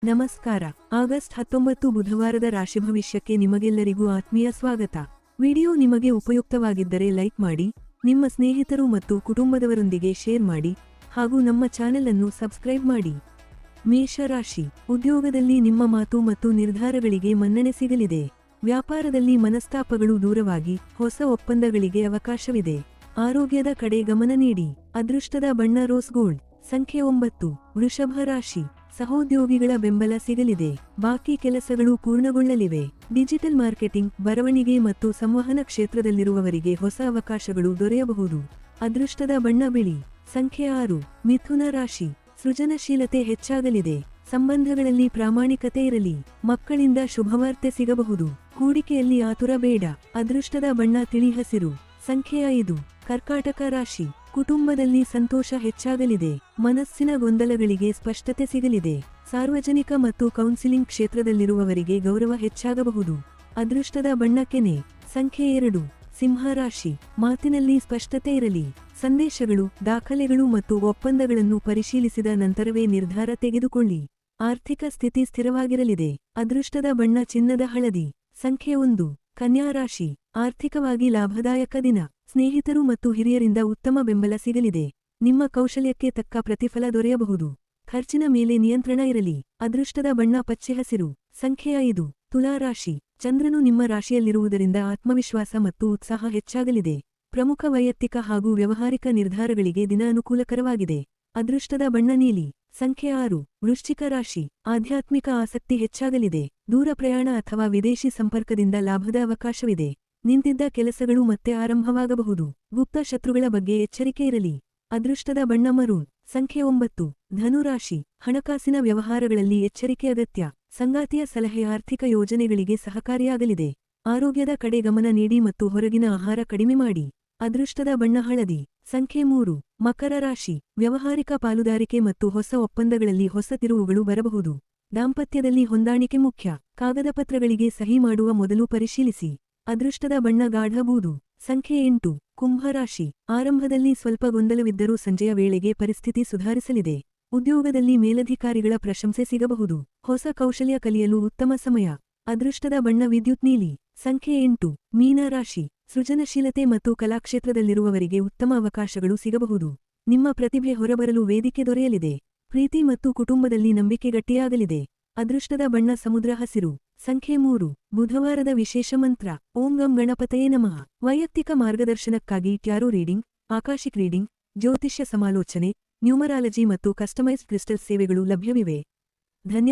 ನಮಸ್ಕಾರ. ಆಗಸ್ಟ್ 19 ಬುಧವಾರದ ರಾಶಿ ಭವಿಷ್ಯಕ್ಕೆ ನಿಮಗೆಲ್ಲರಿಗೂ ಆತ್ಮೀಯ ಸ್ವಾಗತ. ವಿಡಿಯೋ ನಿಮಗೆ ಉಪಯುಕ್ತವಾಗಿದ್ದರೆ ಲೈಕ್ ಮಾಡಿ, ನಿಮ್ಮ ಸ್ನೇಹಿತರು ಮತ್ತು ಕುಟುಂಬದವರೊಂದಿಗೆ ಶೇರ್ ಮಾಡಿ, ಹಾಗೂ ನಮ್ಮ ಚಾನೆಲ್ ಅನ್ನು ಸಬ್ಸ್ಕ್ರೈಬ್ ಮಾಡಿ. ಮೇಷರಾಶಿ. ಉದ್ಯೋಗದಲ್ಲಿ ನಿಮ್ಮ ಮಾತು ಮತ್ತು ನಿರ್ಧಾರಗಳಿಗೆ ಮನ್ನಣೆ ಸಿಗಲಿದೆ. ವ್ಯಾಪಾರದಲ್ಲಿ ಮನಸ್ತಾಪಗಳು ದೂರವಾಗಿ ಹೊಸ ಒಪ್ಪಂದಗಳಿಗೆ ಅವಕಾಶವಿದೆ. ಆರೋಗ್ಯದ ಕಡೆ ಗಮನ ನೀಡಿ. ಅದೃಷ್ಟದ ಬಣ್ಣ ರೋಸ್ ಗೋಲ್ಡ್. ಸಂಖ್ಯೆ 9. ವೃಷಭ ರಾಶಿ. ಸಹೋದ್ಯೋಗಿಗಳ ಬೆಂಬಲ ಸಿಗಲಿದೆ. ಬಾಕಿ ಕೆಲಸಗಳು ಪೂರ್ಣಗೊಳ್ಳಲಿವೆ. ಡಿಜಿಟಲ್ ಮಾರ್ಕೆಟಿಂಗ್, ಬರವಣಿಗೆ ಮತ್ತು ಸಂವಹನ ಕ್ಷೇತ್ರದಲ್ಲಿರುವವರಿಗೆ ಹೊಸ ಅವಕಾಶಗಳು ದೊರೆಯಬಹುದು. ಅದೃಷ್ಟದ ಬಣ್ಣ ಬಿಳಿ. ಸಂಖ್ಯೆ 6. ಮಿಥುನ ರಾಶಿ. ಸೃಜನಶೀಲತೆ ಹೆಚ್ಚಾಗಲಿದೆ. ಸಂಬಂಧಗಳಲ್ಲಿ ಪ್ರಾಮಾಣಿಕತೆ ಇರಲಿ. ಮಕ್ಕಳಿಂದ ಶುಭವಾರ್ತೆ ಸಿಗಬಹುದು. ಹೂಡಿಕೆಯಲ್ಲಿ ಆತುರ ಬೇಡ. ಅದೃಷ್ಟದ ಬಣ್ಣ ತಿಳಿ ಹಸಿರು. ಸಂಖ್ಯೆ 5. ಕರ್ಕಾಟಕ ರಾಶಿ. ಕುಟುಂಬದಲ್ಲಿ ಸಂತೋಷ ಹೆಚ್ಚಾಗಲಿದೆ. ಮನಸ್ಸಿನ ಗೊಂದಲಗಳಿಗೆ ಸ್ಪಷ್ಟತೆ ಸಿಗಲಿದೆ. ಸಾರ್ವಜನಿಕ ಮತ್ತು ಕೌನ್ಸಿಲಿಂಗ್ ಕ್ಷೇತ್ರದಲ್ಲಿರುವವರಿಗೆ ಗೌರವ ಹೆಚ್ಚಾಗಬಹುದು. ಅದೃಷ್ಟದ ಬಣ್ಣ ಕೆನೆ. ಸಂಖ್ಯೆ 2. ಸಿಂಹ ರಾಶಿ. ಮಾತಿನಲ್ಲಿ ಸ್ಪಷ್ಟತೆ ಇರಲಿ. ಸಂದೇಶಗಳು, ದಾಖಲೆಗಳು ಮತ್ತು ಒಪ್ಪಂದಗಳನ್ನು ಪರಿಶೀಲಿಸಿದ ನಂತರವೇ ನಿರ್ಧಾರ ತೆಗೆದುಕೊಳ್ಳಿ. ಆರ್ಥಿಕ ಸ್ಥಿತಿ ಸ್ಥಿರವಾಗಿರಲಿದೆ. ಅದೃಷ್ಟದ ಬಣ್ಣ ಚಿನ್ನದ ಹಳದಿ. ಸಂಖ್ಯೆ 1. ಕನ್ಯಾ ರಾಶಿ. ಆರ್ಥಿಕವಾಗಿ ಲಾಭದಾಯಕ ದಿನ. ಸ್ನೇಹಿತರು ಮತ್ತು ಹಿರಿಯರಿಂದ ಉತ್ತಮ ಬೆಂಬಲ ಸಿಗಲಿದೆ. ನಿಮ್ಮ ಕೌಶಲ್ಯಕ್ಕೆ ತಕ್ಕ ಪ್ರತಿಫಲ ದೊರೆಯಬಹುದು. ಖರ್ಚಿನ ಮೇಲೆ ನಿಯಂತ್ರಣ ಇರಲಿ. ಅದೃಷ್ಟದ ಬಣ್ಣ ಪಚ್ಚೆ ಹಸಿರು. ಸಂಖ್ಯೆ 5. ತುಲಾ ರಾಶಿ. ಚಂದ್ರನು ನಿಮ್ಮ ರಾಶಿಯಲ್ಲಿರುವುದರಿಂದ ಆತ್ಮವಿಶ್ವಾಸ ಮತ್ತು ಉತ್ಸಾಹ ಹೆಚ್ಚಾಗಲಿದೆ. ಪ್ರಮುಖ ವೈಯಕ್ತಿಕ ಹಾಗೂ ವ್ಯವಹಾರಿಕ ನಿರ್ಧಾರಗಳಿಗೆ ದಿನ ಅನುಕೂಲಕರವಾಗಿದೆ. ಅದೃಷ್ಟದ ಬಣ್ಣ ನೀಲಿ. ಸಂಖ್ಯೆ 6. ವೃಶ್ಚಿಕ ರಾಶಿ. ಆಧ್ಯಾತ್ಮಿಕ ಆಸಕ್ತಿ ಹೆಚ್ಚಾಗಲಿದೆ. ದೂರ ಪ್ರಯಾಣ ಅಥವಾ ವಿದೇಶಿ ಸಂಪರ್ಕದಿಂದ ಲಾಭದ ಅವಕಾಶವಿದೆ. ನಿಂತಿದ್ದ ಕೆಲಸಗಳು ಮತ್ತೆ ಆರಂಭವಾಗಬಹುದು. ಗುಪ್ತ ಶತ್ರುಗಳ ಬಗ್ಗೆ ಎಚ್ಚರಿಕೆ ಇರಲಿ. ಅದೃಷ್ಟದ ಬಣ್ಣ ಮರೂನ್. ಸಂಖ್ಯೆ 9. ಧನುರಾಶಿ. ಹಣಕಾಸಿನ ವ್ಯವಹಾರಗಳಲ್ಲಿ ಎಚ್ಚರಿಕೆ ಅಗತ್ಯ. ಸಂಗಾತಿಯ ಸಲಹೆ ಆರ್ಥಿಕ ಯೋಜನೆಗಳಿಗೆ ಸಹಕಾರಿಯಾಗಲಿದೆ. ಆರೋಗ್ಯದ ಕಡೆ ಗಮನ ನೀಡಿ ಮತ್ತು ಹೊರಗಿನ ಆಹಾರ ಕಡಿಮೆ ಮಾಡಿ. ಅದೃಷ್ಟದ ಬಣ್ಣ ಹಳದಿ. ಸಂಖ್ಯೆ 3. ಮಕರ ರಾಶಿ. ವ್ಯವಹಾರಿಕ ಪಾಲುದಾರಿಕೆ ಮತ್ತು ಹೊಸ ಒಪ್ಪಂದಗಳಲ್ಲಿ ಹೊಸ ತಿರುವುಗಳು ಬರಬಹುದು. ದಾಂಪತ್ಯದಲ್ಲಿ ಹೊಂದಾಣಿಕೆ ಮುಖ್ಯ. ಕಾಗದ ಪತ್ರಗಳಿಗೆ ಸಹಿ ಮಾಡುವ ಮೊದಲು ಪರಿಶೀಲಿಸಿ. ಅದೃಷ್ಟದ ಬಣ್ಣ ಗಾಢ ಬೂದು. ಸಂಖ್ಯೆ 8. ಕುಂಭರಾಶಿ. ಆರಂಭದಲ್ಲಿ ಸ್ವಲ್ಪ ಗೊಂದಲವಿದ್ದರೂ ಸಂಜೆಯ ವೇಳೆಗೆ ಪರಿಸ್ಥಿತಿ ಸುಧಾರಿಸಲಿದೆ. ಉದ್ಯೋಗದಲ್ಲಿ ಮೇಲಧಿಕಾರಿಗಳ ಪ್ರಶಂಸೆ ಸಿಗಬಹುದು. ಹೊಸ ಕೌಶಲ್ಯ ಕಲಿಯಲು ಉತ್ತಮ ಸಮಯ. ಅದೃಷ್ಟದ ಬಣ್ಣ ವಿದ್ಯುತ್ ನೀಲಿ. ಸಂಖ್ಯೆ 8. ಮೀನರಾಶಿ. ಸೃಜನಶೀಲತೆ ಮತ್ತು ಕಲಾಕ್ಷೇತ್ರದಲ್ಲಿರುವವರಿಗೆ ಉತ್ತಮ ಅವಕಾಶಗಳು ಸಿಗಬಹುದು. ನಿಮ್ಮ ಪ್ರತಿಭೆ ಹೊರಬರಲು ವೇದಿಕೆ ದೊರೆಯಲಿದೆ. ಪ್ರೀತಿ ಮತ್ತು ಕುಟುಂಬದಲ್ಲಿ ನಂಬಿಕೆ ಗಟ್ಟಿಯಾಗಲಿದೆ. ಅದೃಷ್ಟದ ಬಣ್ಣ ಸಮುದ್ರ ಹಸಿರು. ಸಂಖ್ಯೆ 3. ಬುಧವಾರದ ವಿಶೇಷ ಮಂತ್ರ. ಓಂ ಗಂ ಗಣಪತಯೇ ನಮಃ. ವೈಯಕ್ತಿಕ ಮಾರ್ಗದರ್ಶನಕ್ಕಾಗಿ ಟ್ಯಾರೋ ರೀಡಿಂಗ್, ಆಕಾಶಿಕ್ ರೀಡಿಂಗ್, ಜ್ಯೋತಿಷ್ಯ ಸಮಾಲೋಚನೆ, ನ್ಯೂಮರಾಲಜಿ ಮತ್ತು ಕಸ್ಟಮೈಸ್ಡ್ ಕ್ರಿಸ್ಟಲ್ ಸೇವೆಗಳು ಲಭ್ಯವಿವೆ. ಧನ್ಯವಾದ.